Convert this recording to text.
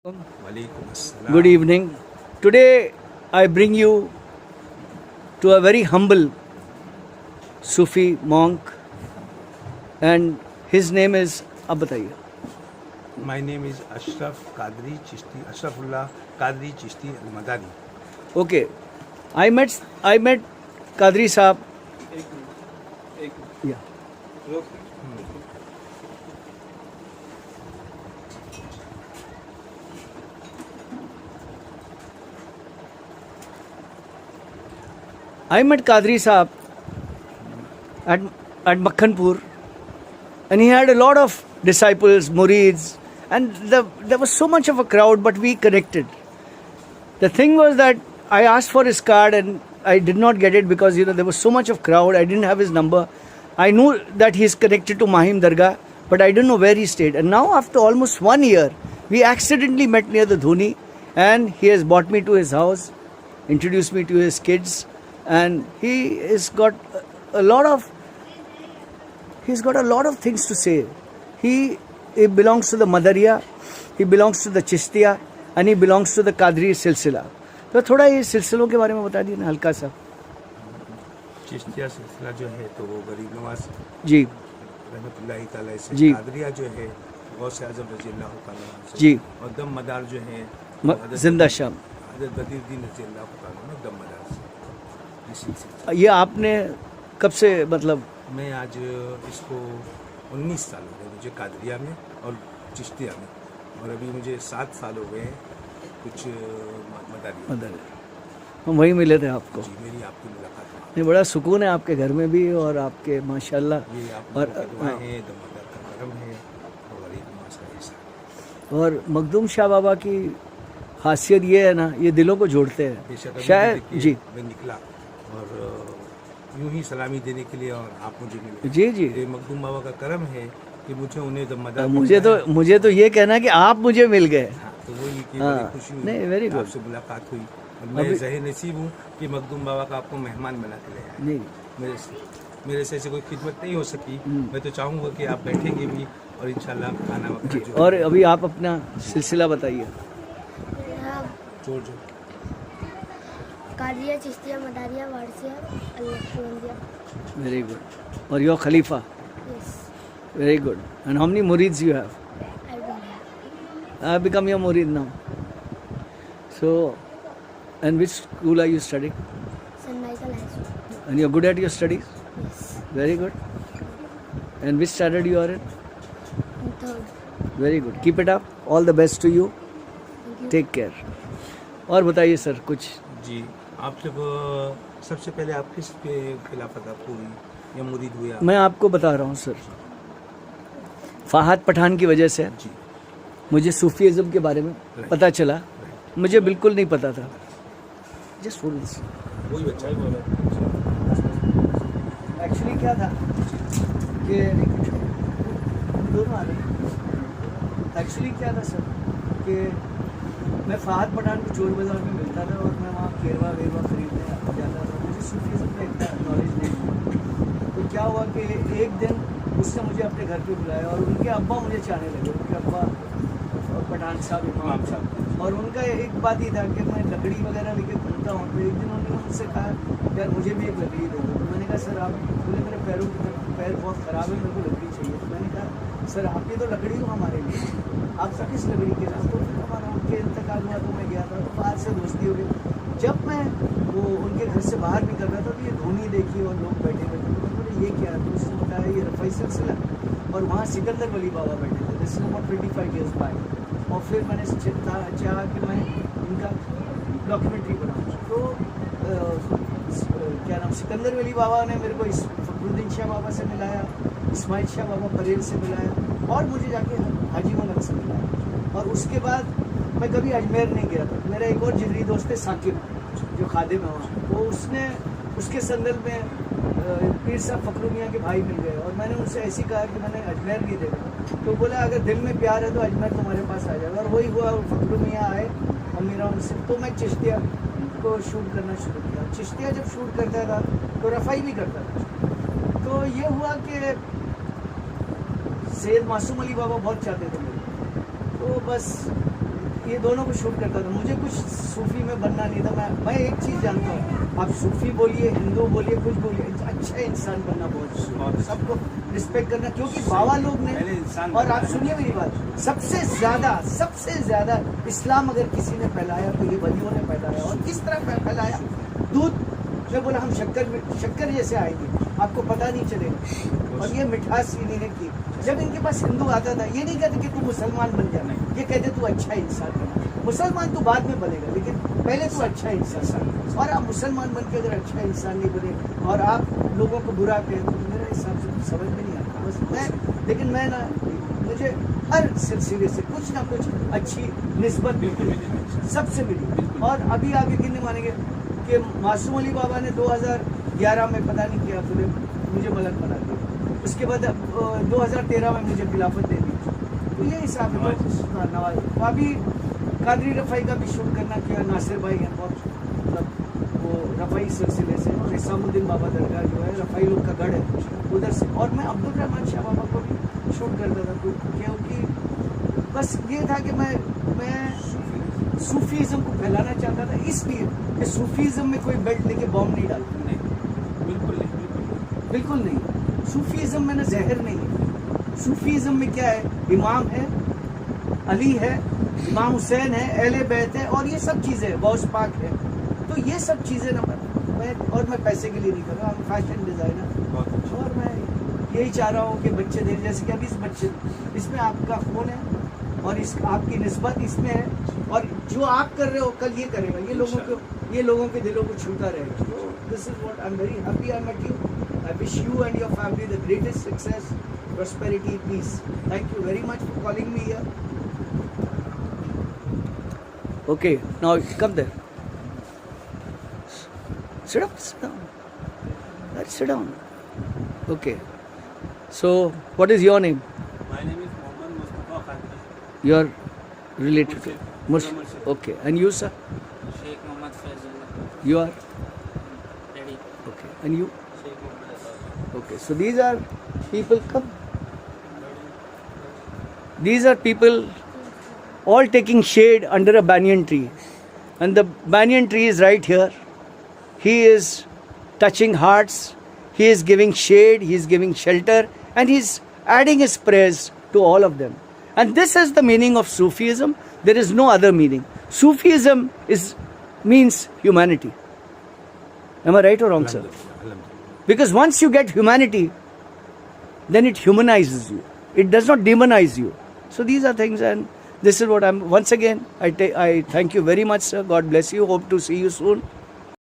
Walaikum Good assalam. evening. Today I bring you to a very humble Sufi monk, and his name is, आप बताइए. My name is Ashraf Qadri Chishti, Ashrafullah Qadri Chishti Al Madani. Okay, I met Qadri Saab. Yeah. I met Qadri Saab at Makhanpur, and he had a lot of disciples, murids, and there was so much of a crowd, but we connected. The thing was that I asked for his card and I did not get it because there was so much of crowd. I didn't have his number. I knew that he is connected to Mahim Dargah, but I didn't know where he stayed. And now after almost 1 year, we accidentally met near the Dhoni, and he has brought me to his house, introduced me to his kids, and he has got a lot of things to say. He belongs to the Madariya, he belongs to the Chishtiya, and he belongs to the Qadri Silsila. तो थोड़ा ये सिलसिलों के बारे में बता दिए ना हल्का सा. चिश्तिया सिलसिला जो है तो वो गरीब नवाज जी रहमतुल्लाहि तआला से, जी. कादरिया जो है गौसे आजम रज़ियल्लाहु ताला अन्हु से, जी. और दम मदार जो है जिंदा शाम. हज़रत बदरुद्दीन रज़ियल्लाहु ताला अन्हु दम मदार से. ये सिलसिला ये आपने कब से मतलब. मैं आज इसको 19 साल हो गए मुझे कादरिया में और चिश्तिया में, और अभी मुझे 7 साल हो गए हैं कुछ मदारी. हम वहीं मिले थे आपको. जी, मेरी आपकी मुलाकात हुई. नहीं, बड़ा सुकून है आपके घर में भी और आपके माशाल्लाह. ये आप और दुआएं दमदार का करम है और गरीब नवाज का एहसान. और मखदूम शाह बाबा की खासियत ये है ना, ये दिलों को जोड़ते हैं. बेशक अभी शायद देखिए, जी मैं निकला और यूं ही सलामी देने के लिए, और आप मुझे मिले. जी जी. ये मखदूम बाबा का करम है कि मुझे उन्हें दमदार मुझे तो ये कहना है कि आप मुझे मिल गए. तो वही कि हाँ, बड़ी खुशी हुई. नहीं, very good. आपसे मुलाकात हुई और मैं ज़ाहिर नसीब हूँ कि मखदूम बाबा का आपको मेहमान बना के ले आए. नहीं, मेरे से ऐसी कोई खिदमत नहीं हो सकी. मैं तो चाहूँगा कि आप बैठेंगे भी और इंशाल्लाह खाना जी. जो और अभी आप अपना सिलसिला बताइए. जोर जोर. कादिया चिश्तिया मदारिया वारसिया अल्लाह. Very good. और योर खलीफा. Yes, Very good. And how many murids you have? I don't have. I have become your murid now. So, and which school are you studying? St. Michael High School. And you're good at your studies? Yes, Very good. And which standard you are in? in third. Very good. Keep it up. All the best to you. Thank you. Take care. और बताइए sir कुछ. जी, आप जब सबसे पहले आप किस पे खिलाफत आपको हुई या मुरीद हुए आप? मैं आपको बता रहा हूँ सर. फहाद पठान की वजह से जी. मुझे सूफीज़म के बारे में पता चला. मुझे बिल्कुल नहीं पता था. Just for this. वही बच्चा है. एक्चुअली क्या था कि दोनों आ रहे. एक्चुअली क्या था सर कि मैं फहाद पठान को चोर बाज़ार में मिलता था और मैं वहाँ केरवा वेरवा खरीदने जाता था. मुझे सूफीज़म का इतना नॉलेज नहीं था. तो क्या हुआ कि एक दिन उसने मुझे अपने घर पे बुलाया और उनके अब्बा मुझे चाहने लगे. उनके अब्बा पठान साहब, इमाम साहब. और उनका एक बात ही था कि मैं लकड़ी वगैरह लेके घूमता हूँ. तो एक दिन उन्होंने मुझसे कहा यार मुझे भी एक लकड़ी दे दो. तो मैंने कहा सर आप, बोले मेरे पैर बहुत ख़राब है, मेरे को लकड़ी चाहिए. तो मैंने कहा सर आप ये तो लकड़ी हो हमारे लिए, आप सब किस लकड़ी के नाम. तो फिर हमारा उनके इंतकाल हुआ तो मैं गया था. तो बाहर से दोस्ती हो गई. जब मैं वो उनके घर से बाहर निकल रहा था तो ये धोनी देखी और लोग बैठे थे. तो मैंने ये क्या, तो उसने बताया ये रफ़ाई सिलसिला, और वहाँ सिकंदर वली बाबा बैठे थे. This is about 25 years back. और फिर मैंने चाहा कि मैं इनका डॉक्यूमेंट्री बनाऊँ. तो क्या नाम, सिकंदर वली बाबा ने मेरे को इस फखरुद्दीन शाह बाबा से मिलाया, इस्माइल शाह बाबा परेल से मिलाया, और मुझे जाके हाजी मलक से मिलाया. और उसके बाद मैं कभी अजमेर नहीं गया था. मेरा एक और जिगरी दोस्त है साकिब, जो खादिम है वहाँ. तो उसने उसके संदर्भ में पीर साहब फखरू मियाँ के भाई मिल गए. और मैंने उनसे ऐसी कहा कि मैंने अजमेर नहीं देखा. तो बोला अगर दिल में प्यार है तो अजमेर तुम्हारे पास आ जाएगा. और वही हुआ, फखरू मियाँ आए और मेरा उनसे, तो मैं चिश्तिया को शूट करना शुरू किया. चिश्तिया जब शूट करता था तो रफ़ाई भी करता था. तो ये हुआ कि सैयद मासूम अली बाबा बहुत चाहते थे मेरे. तो बस ये दोनों को शूट करता था। मुझे कुछ सूफी में बनना नहीं था। मैं एक चीज़ जानता हूँ, आप सूफी बोलिए, हिंदू बोलिए, कुछ बोलिए, अच्छा इंसान बनना बहुत, सबको रिस्पेक्ट करना, क्योंकि बाबा लोग ने, और आप सुनिए मेरी बात, सबसे ज़्यादा इस्लाम अगर किसी ने फैलाया तो ये वलियों ने फैलाया। और किस तरह फैलाया? दूध में बोला हम शक्कर जैसे आएंगे, आपको पता नहीं चलेगा। और ये मिठास इन्हीं की। जब इनके पास हिंदू आता था, ये नहीं कहते कि तू मुसलमान बन जाना, ये कहते तू अच्छा इंसान बना। मुसलमान तो बाद में बनेगा, लेकिन पहले तू अच्छा इंसान। और आप मुसलमान बन के अगर अच्छा इंसान नहीं बने और आप लोगों को बुरा कहें तो मेरे हिसाब से समझ में नहीं आता। बस लेकिन मैं ना, मुझे हर सिलसिले से कुछ ना कुछ अच्छी निस्बत सबसे मिली। और अभी आप यकीन नहीं मानेंगे कि मासूम अली बाबा ने 2011 में पता नहीं किया, फिर मुझे मलक बना दिया। उसके बाद 2013 में मुझे खिलाफत दे दी। तो ये हिसाब है। नवाज तो अभी कादरी रफ़ाई का भी शूट करना किया, नासिर भाई हैं बहुत, मतलब वो रफ़ाई सिलसिले से, और इसामुद्दीन बाबा दरगाह जो है रफ़ाई लोग का गढ़ है उधर से। और मैं अब्दुल रहमान शाह बाबा को भी शूट करता था, तो क्योंकि बस ये था कि मैं सूफीज़म को फैलाना चाहता था, इसलिए कि सूफीज़म में कोई बेल्ट लेके बॉम्ब नहीं डालता। बिल्कुल नहीं। सूफीज़म में ना जहर नहीं है। सूफीज़म में क्या है? इमाम है, अली है, इमाम हुसैन है, अहले बैत है, और ये सब चीज़ें, गौस पाक है। तो ये सब चीज़ें ना मैं पैसे के लिए नहीं कर रहा हूँ, फैशन डिज़ाइनर। और मैं यही चाह रहा हूँ कि बच्चे देख, जैसे कि अभी इस बच्चे, इसमें आपका फ़ोन है और इस आपकी निस्बत इसमें है, और जो आप कर रहे हो कल ये करेगा, ये लोगों के दिलों को छूता रहेगा। तो this is what I am very happy I met you. I wish you and your family the greatest success, prosperity, peace. Thank you very much for calling me here. Okay, now come there. Sit down. Sit down. Okay. So, what is your name? My name is Mohammad Mustafa Khan. You are related to Murshid. Okay. And you, sir? Sheikh Mohammad Faizullah. You are? Daddy. Okay. And you? Sheikh Mohammad. Okay, so these are people, come. These are people all taking shade under a banyan tree. And the banyan tree is right here. He is touching hearts. He is giving shade. He is giving shelter. And he is adding his prayers to all of them. And this is the meaning of Sufism. There is no other meaning. Sufism means humanity. Am I right or wrong, sir? Because once you get humanity, then it humanizes you. It does not demonize you. So these are things, and this is what I'm. Once again, I thank you very much, sir. God bless you. Hope to see you soon.